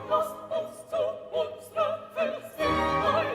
Lasst uns zu unserer Fürsten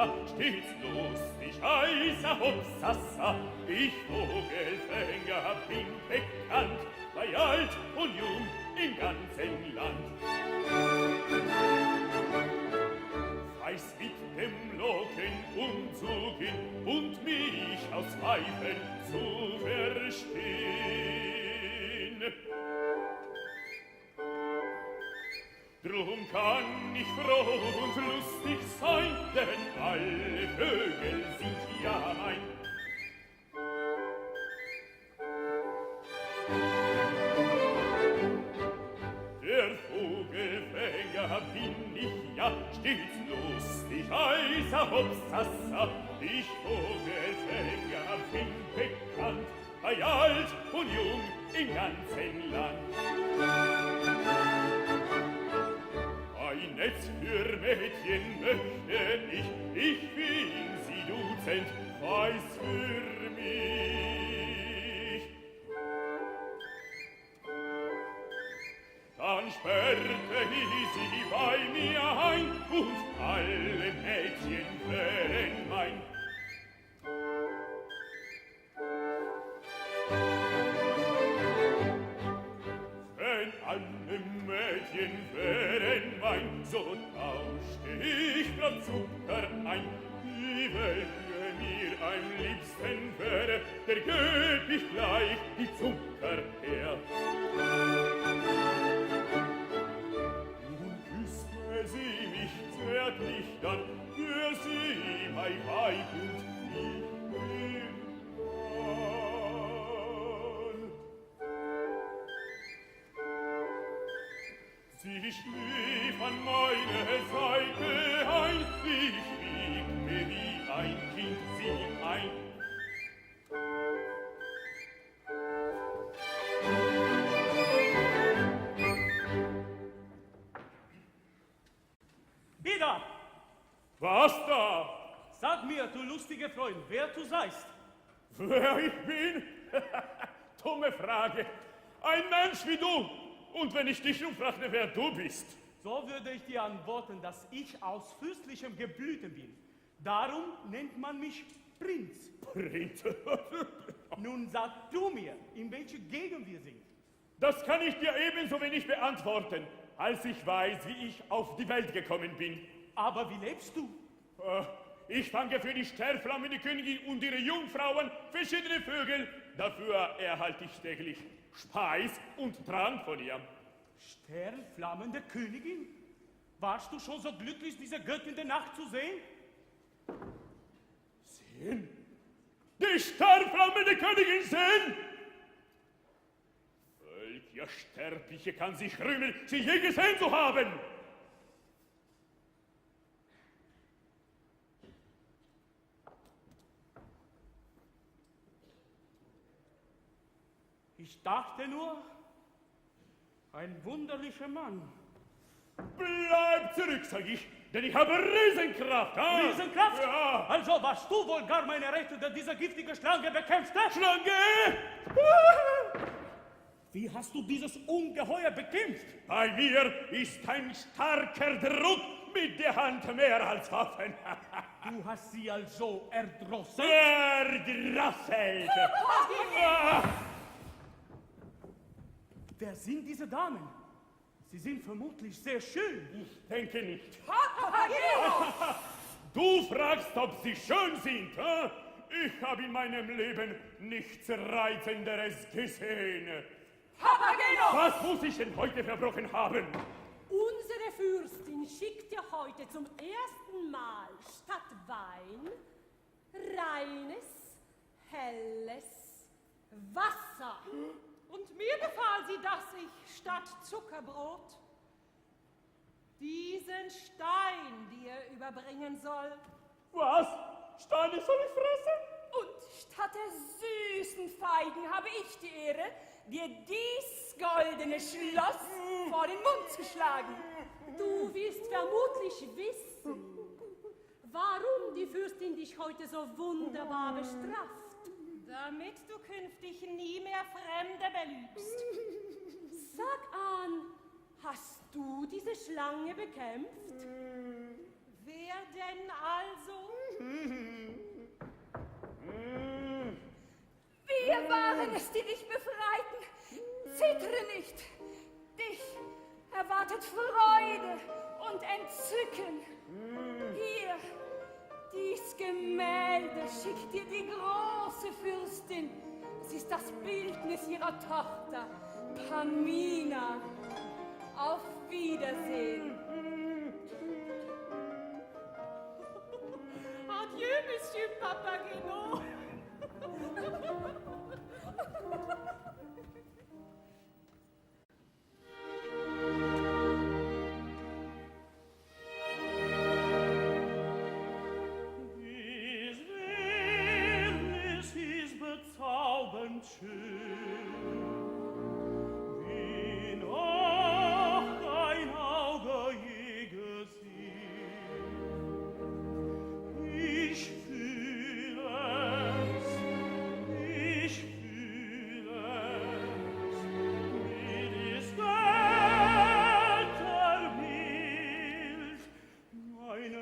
ja stets lustig, heißer Hopsassa. Ich Vogelfänger bin bekannt, bei alt und jung im ganzen Land. Weiß mit dem Locken umzugehen und mich aus Pfeifen zu verstehen. Drum kann ich froh und lustig sein, denn alle Vögel sind ja mein. Der Vogelfänger bin ich ja stets lustig, heißer Hopsassa. Ich Vogelfänger bin bekannt, bei alt und jung im ganzen Land. Ein Netz für Mädchen möchte ich will sie dutzend, weiß für mich. Dann sperrte ich sie bei mir ein und alle Mädchen wären mein. Wenn alle Mädchen wären mein, so tauschte ich grad Zucker ein. Wie welche mir am liebsten wäre, der gäb ich gleich die Zucker her. Nun küsste sie mich zärtlich, dann für sie mein Weib und ich bin Mann. Sie schlief an meine Seite ein, ich wiegte wie ein Kind sie ein. Ida! Was da? Sag mir, du lustige Freund, wer du seist. Wer ich bin? Dumme Frage. Ein Mensch wie du. Und wenn ich dich nun fragte, wer du bist? So würde ich dir antworten, dass ich aus fürstlichem Geblüte bin. Darum nennt man mich Prinz. Prinz? Nun sag du mir, in welche Gegend wir sind. Das kann ich dir ebenso wenig beantworten, als ich weiß, wie ich auf die Welt gekommen bin. Aber wie lebst du? Ich fange für die sternflammende Königin und ihre Jungfrauen verschiedene Vögel. Dafür erhalte ich täglich Speis und Trank von ihr. Sternflammende Königin? Warst du schon so glücklich, diese Göttin der Nacht zu sehen? Sehen? Die sternflammende Königin sehen? Welcher Sterbliche kann sich rühmen, sie je gesehen zu haben? Ich dachte nur, ein wunderlicher Mann. Bleib zurück, sag ich, denn ich habe Riesenkraft. Riesenkraft? Ja. Also warst du wohl gar meine Rechte, der diese giftige Schlange bekämpfte? Schlange! Wie hast du dieses Ungeheuer bekämpft? Bei mir ist ein starker Druck mit der Hand mehr als Waffen. Du hast sie also erdrosselt? Erdrosselt! Wer sind diese Damen? Sie sind vermutlich sehr schön. Ich denke nicht. Papageno! Du fragst, ob sie schön sind, hm? Ich habe in meinem Leben nichts Reizenderes gesehen. Papageno! Was muss ich denn heute verbrochen haben? Unsere Fürstin schickt dir heute zum ersten Mal statt Wein reines, helles Wasser. Und mir befahl sie, dass ich statt Zuckerbrot diesen Stein dir überbringen soll. Was? Steine soll ich fressen? Und statt der süßen Feigen habe ich die Ehre, dir dies goldene Schloss vor den Mund zu schlagen. Du wirst vermutlich wissen, warum die Fürstin dich heute so wunderbar bestraft. Damit du künftig nie mehr Fremde belügst. Sag an, hast du diese Schlange bekämpft? Wer denn also Wir waren es, die dich befreiten. Zittere nicht. Dich erwartet Freude und Entzücken. Hier, dies Gemälde schickt dir die große Fürstin. Es ist das Bildnis ihrer Tochter, Pamina. Auf Wiedersehen. Adieu, Monsieur Papageno. Dies Wildnis ist bezaubernd schön, wie noch kein Auge je gesehen. Ich fühle es, ich fühle es, wie dies Götterbild mein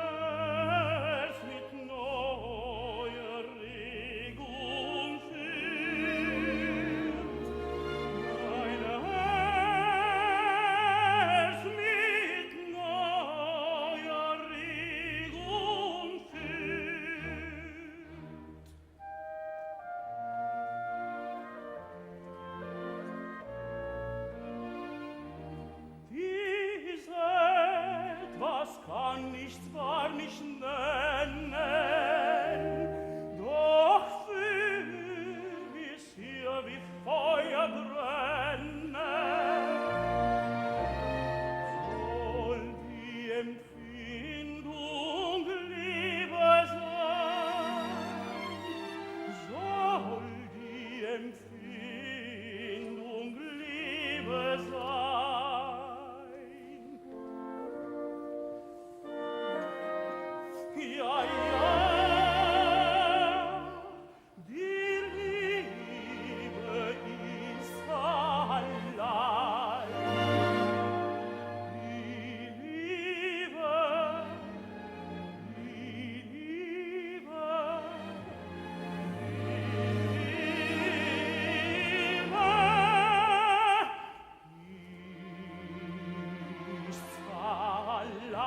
Herz mit neuer Regung füllt. Mein Herz mit neuer Regung füllt. Dies etwas kann ich zwar nicht nennen, doch fühl es hier wie Feuer brennen. Soll die Empfindung Liebe sein, soll die Empfindung Liebe sein. Ja, ja, die Liebe ist allein. Die Liebe, die Liebe, ist allein.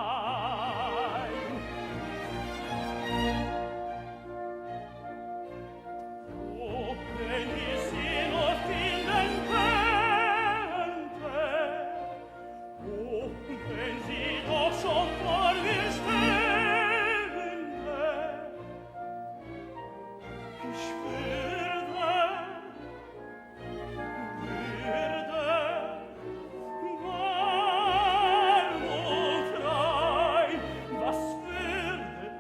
Oh, wenn ich sie nur finden könnte, oh, wenn sie doch schon vor mir stünde, ich würde warm und rein, was würde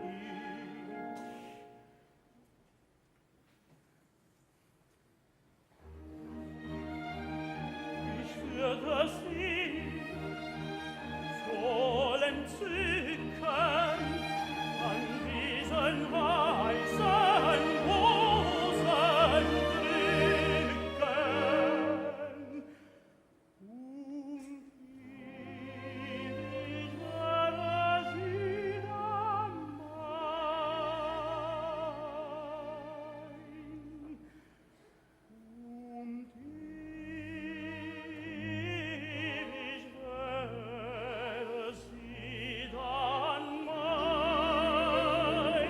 ich würde sie voll entzücken an diesen weißen Rosen drücken. Und ewig wäre sie dann mein. Und ewig wäre sie dann mein.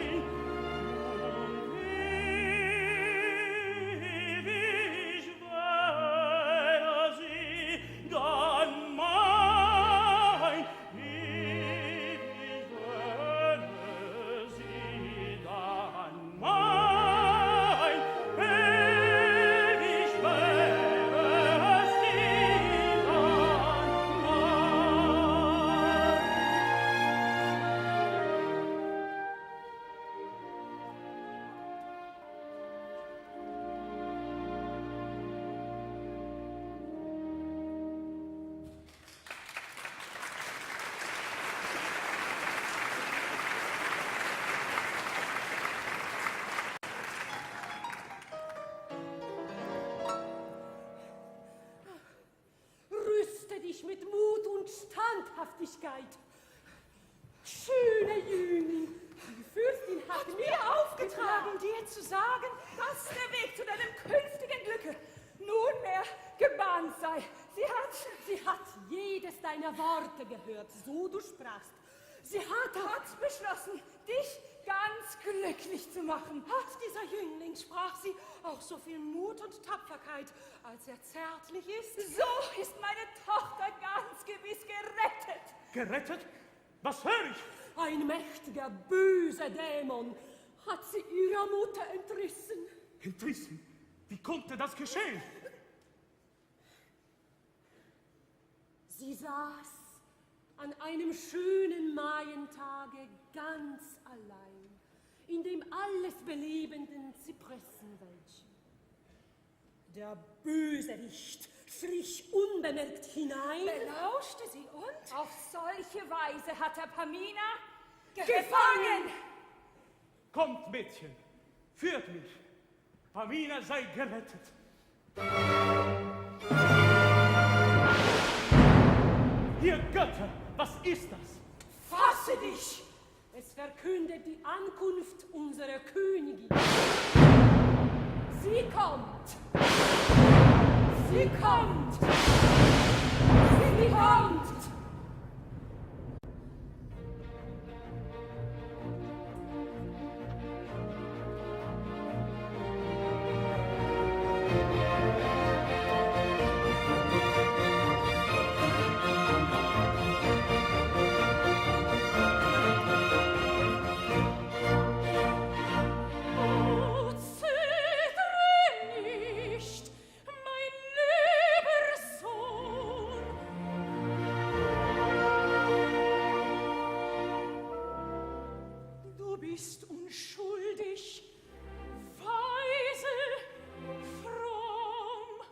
Und ewig wäre sie dann mein. Ewig wäre sie dann mein. Ewig wäre sie Rüste dich mit Mut und Standhaftigkeit. Schöner Jüngling. hat mir aufgetragen, dir zu sagen, dass der Weg zu deinem künftigen Glücke nunmehr gebahnt sei. Sie hat jedes deiner Worte gehört, so du sprachst. Sie hat beschlossen, dich ganz glücklich zu machen. Hat dieser Jüngling, sprach sie, auch so viel Mut und Tapferkeit, als er zärtlich ist? So ist meine Tochter ganz gewiss gerettet. Gerettet? Was höre ich? Ein mächtiger, böser Dämon hat sie ihrer Mutter entrissen. Entrissen? Wie konnte das geschehen? Sie saß an einem schönen Maientage ganz allein in dem alles belebenden Zypressenwäldchen. Der Bösewicht schlich unbemerkt hinein, Belauschte sie und? Auf solche Weise hat er Pamina gefangen. Kommt, Mädchen, führt mich. Pamina sei gerettet. Ihr Götter, was ist das? fasse dich! Es verkündet die Ankunft unserer Königin. Sie kommt. Sie kommt. Sie kommt. Oh, zittere nicht, mein lieber Sohn. Du bist unschuldig, weise, fromm.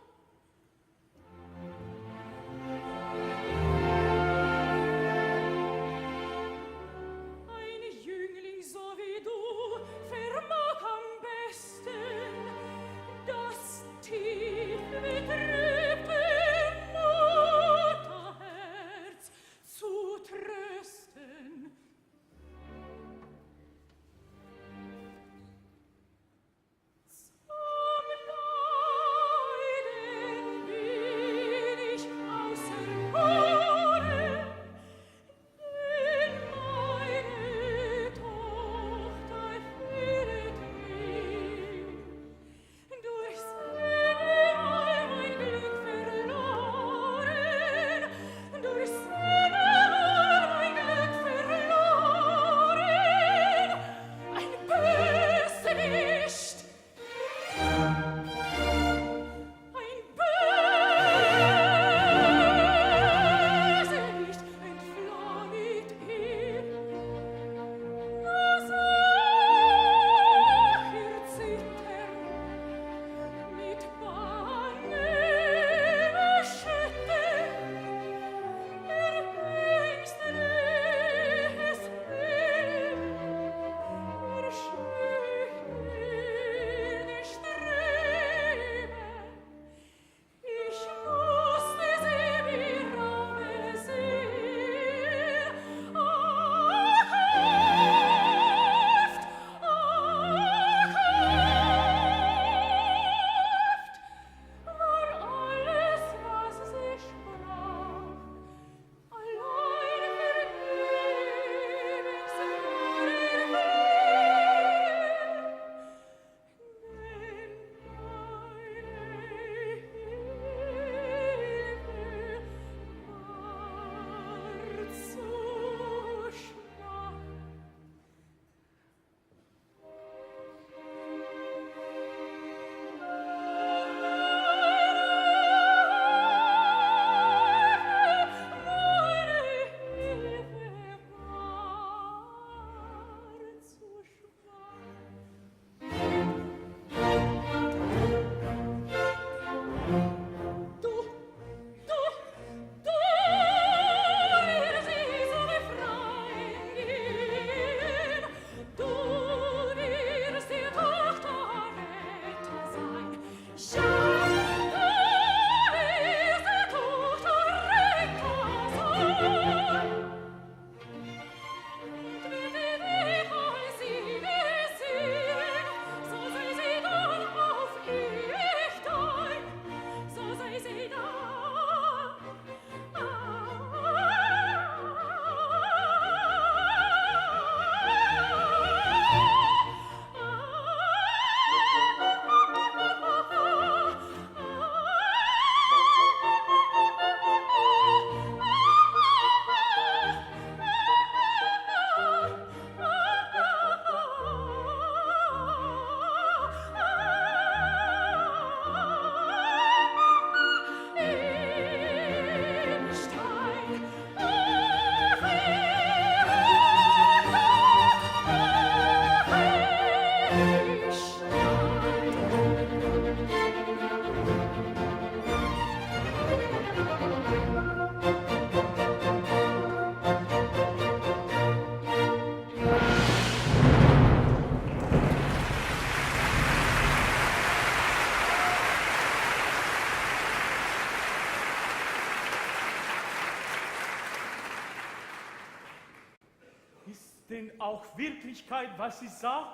denn auch Wirklichkeit, was sie sah?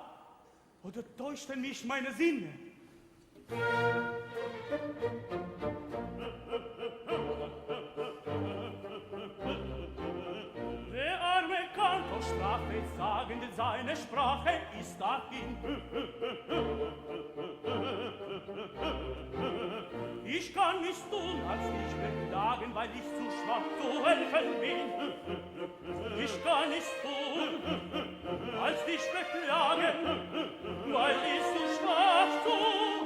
Oder täuschten mich meine Sinne? Der arme Kantor sprach betsagend, seine Sprache ist dahin. Ich kann nichts tun, als dich beklagen, weil ich zu schwach zu helfen bin. Ich kann nichts tun, als dich beklagen, weil ich zu schwach zu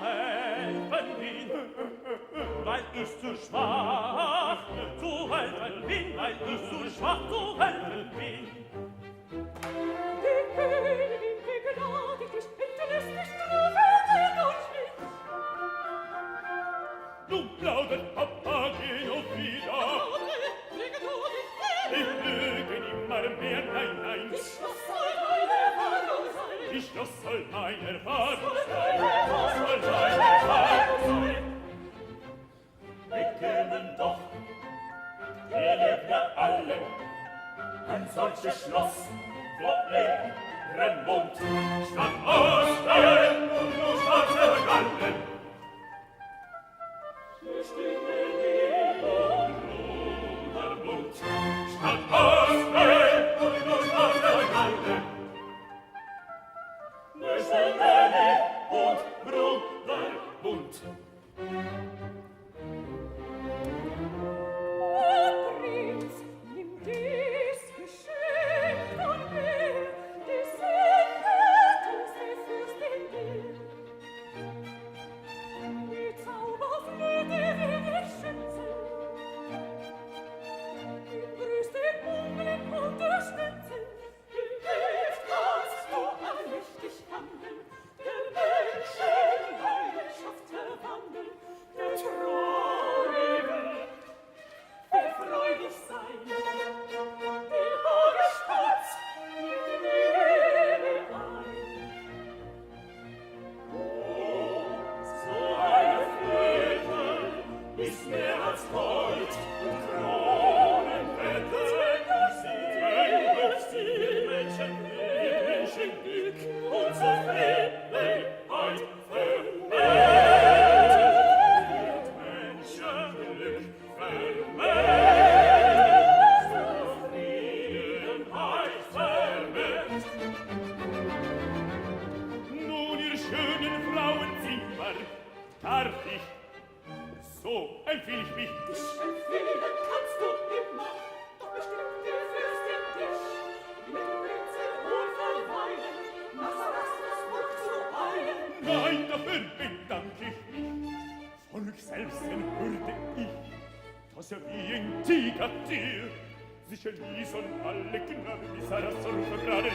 helfen bin. Weil ich zu schwach zu helfen bin, weil ich zu schwach zu helfen bin. Die Königin begnadigt dich, hinterlässt dich traurig und schlicht. Nun plaudert Papageno wieder. Ich lüge nimmer mehr, nein, nein. Die Schloss soll deine Warnung sein. Die Schloss soll meine Warnung sein. Soll meine Warnung sein. Wir kennen doch die Lügner alle. Ein solches Schloss, wo ihren Mund statt Ausstellen und nur schwarze Gallen. Stimme die und der Mund statt Ausstellen und nur schwarze Gallen. Möchte und Bruderbund. Prinz, nimm dies Geschenk von mir, die sendet uns die Fürstin will. Die Zauberflöte will dich schützen, im größten Unglück unterstützen. Im Gift kannst du allmächtig handeln, der Menschen Leidenschaft verwandeln, der Traurige will freudig sein, die hohe Stadt mit Liebe ein. So eine Flöte ist mehr als Gold und Kronenwette. Sie trägt Menschenglück und Zufriedenheit vermehrt. Menschenglück vermehrt. Zufriedenheit vermehrt. Nun, ihr schönen Frauenzimmer, darf ich, so empfehl ich mich, Dich empfehlen kannst du immer, doch bestimmt die Fürstin dich. Mit dem Prinzen wohl verweilen, nach Sarastros zu eilen. nein, dafür bedank ich mich. Volk selbst hörte ich, dass er wie ein Tiger-Tier sich erließ und alle Knaben wie Sarastro rufen gerade,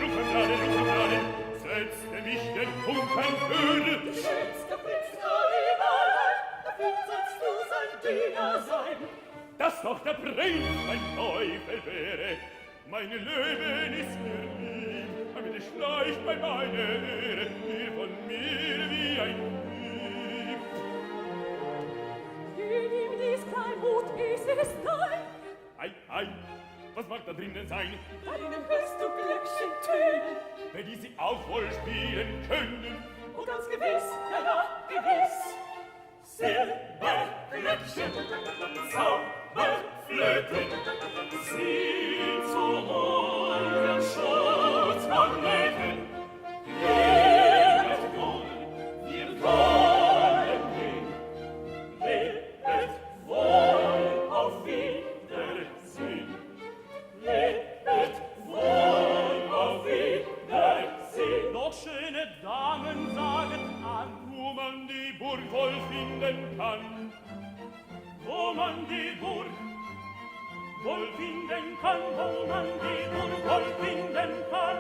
setzte mich den Punkt ein Höhle. Schönster Prinz allein, dafür sollst du sein Diener sein. Dass doch der Prinz ein Teufel wäre, meine Leben ist mir lieb, aber der schleicht bei meiner Ehre, mir von mir wie ein Dieb. Gib ihm dies Kleinod, es ist dein. Ei, was mag da drinnen sein, Deinem hörst du Glöckchen tönen. wenn die sie auch wohl spielen können? Oh, ganz gewiss, ja, gewiss. Silberglöckchen, Zauberflöten, sie zu eurem Schutz vonnöten. Lebet wohl, wir wollen gehen. Lebet wohl, auf Wiedersehen. Lebet wohl, auf Wiedersehen. Doch schöne Damen sagen an, Wo man die Burg wohl finden kann, wo man die Burg wohl finden kann, wo man die Burg wohl finden kann.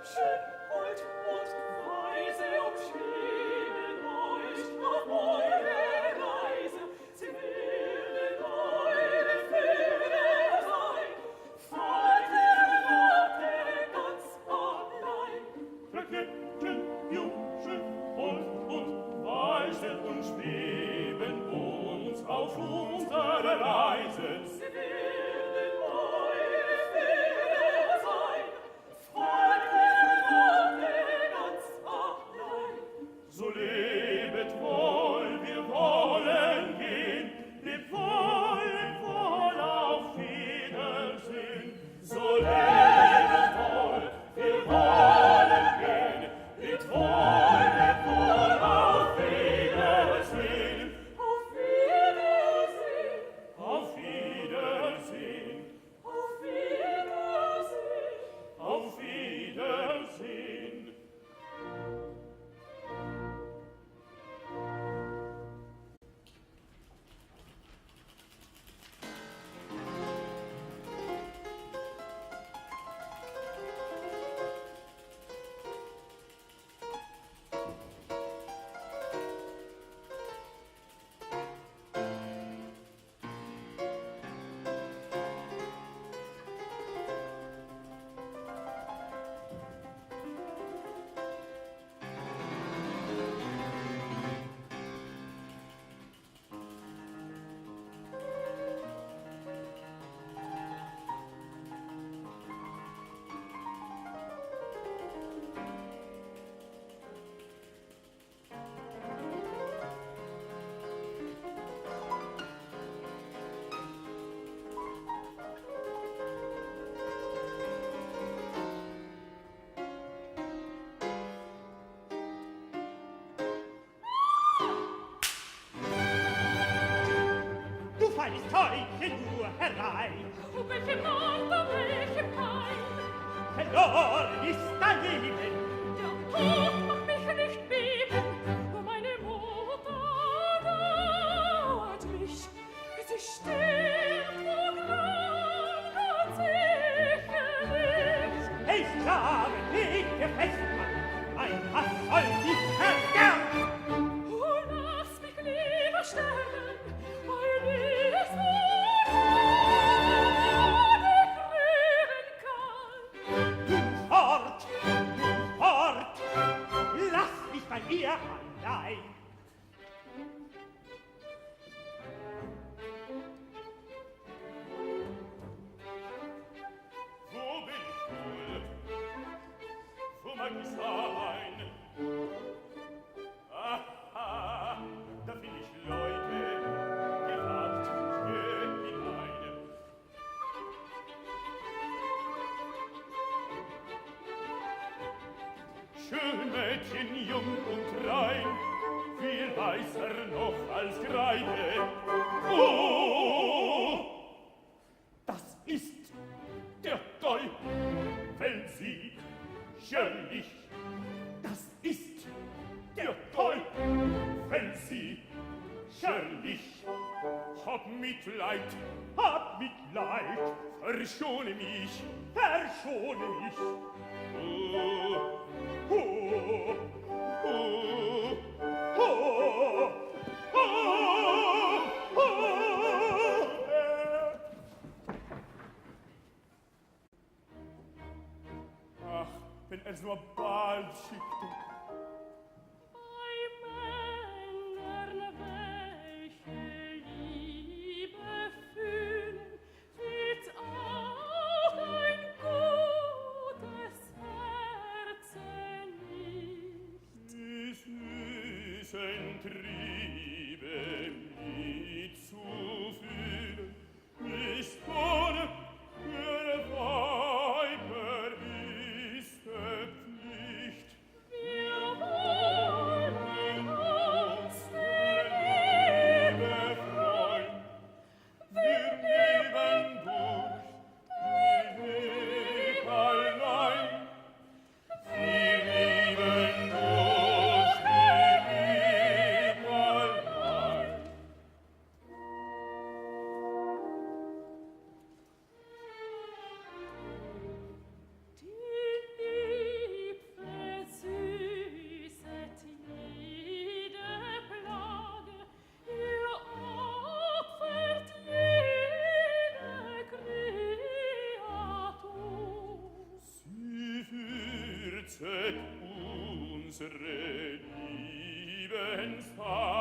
Schön, hold und weise umschienen euch auf eure Reise. Sie willen eure Führer sein, folgt dem Rate ganz allein. Verkehrten Jungschen wahre Reise. Sie werden neue Fehler sein, Freunde ganz allein. So lebet wohl, wir wollen gehen, lebt wohl auf Wiedersehen. So lebet wohl, wir wollen gehen, lebt wohl auf Wiedersehen. Auf Wiedersehen, Auf Wiedersehen, auf Wiedersehen. auf Wiedersehen. Du feines Teilchen nur herein, Oh, welche Macht, oh, welche Pein! verloren ist dein Leben. Der Tod macht mich nicht beben, oh, meine Mutter dauert mich. Sie stirbt vor Gram ganz sicherlich. Ich glaube, lege fest, mein Hass soll dich verderben. Oh, lass mich lieber sterben, weil ich so Tode krüren kann. Fort, fort, lass mich bei ihr allein. Wo bin ich wohl? Wo mag ich sein? Aha, da find ich Leute, gewagt, ich geh hinein. Schön Mädchen, jung und rein, viel weißer noch als Kreide. Oh, das ist der Teufel sie, schönlich. Das ist der Teufel sie, schönlich. Hab Mitleid, verschone mich, Verschone mich. oh, oh, oh, Oh, oh, oh. ach, wenn nur bald schickte. Bei Männern, welche Liebe fühlen, fehlt auch ein gutes Herz nicht. Die süßen Triebe nie zu fühlen, ist ohne ihre Weiber ist es Pflicht. Wir wollen uns Liebe Freund, wir lieben durch die Liebe allein. Wir lieben durch die Liebe allein. Die Liebe süßet jede Plage, ihr opfert jede Kreatur. Sie würzet unsere Lebensart.